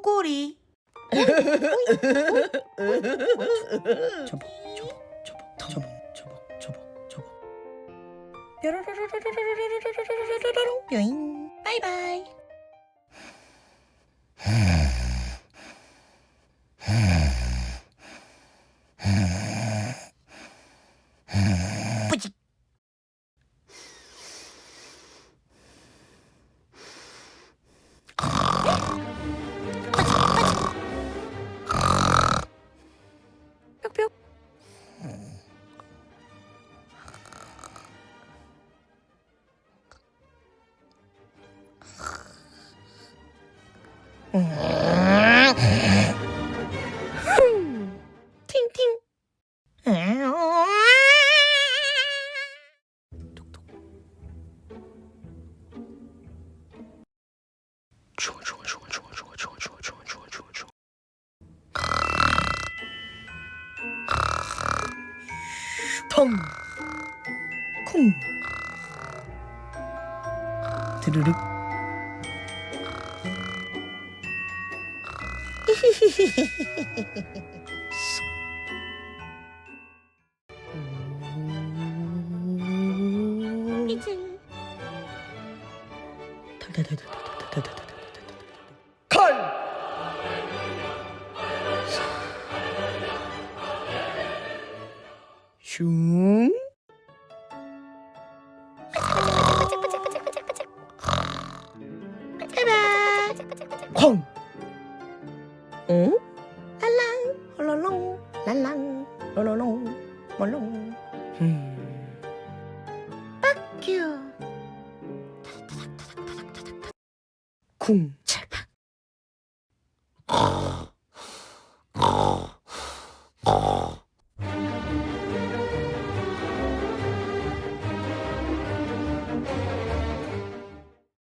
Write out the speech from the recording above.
꼬꼬리. 저벅 저벅 저벅 저벅 저벅 저벅 저벅. 뾰잉. 바이바이. 뿌직. 뿅뿅. 팅팅. 톡톡. 좋아 좋아 좋아 좋아 좋아 좋아 좋아 좋아 좋아 좋아 좋아. 텅 쿵 드르륵. 삐진. 달달달달달달달달달달달달달. 칼. 슝. 바이바이. 쾅. 응?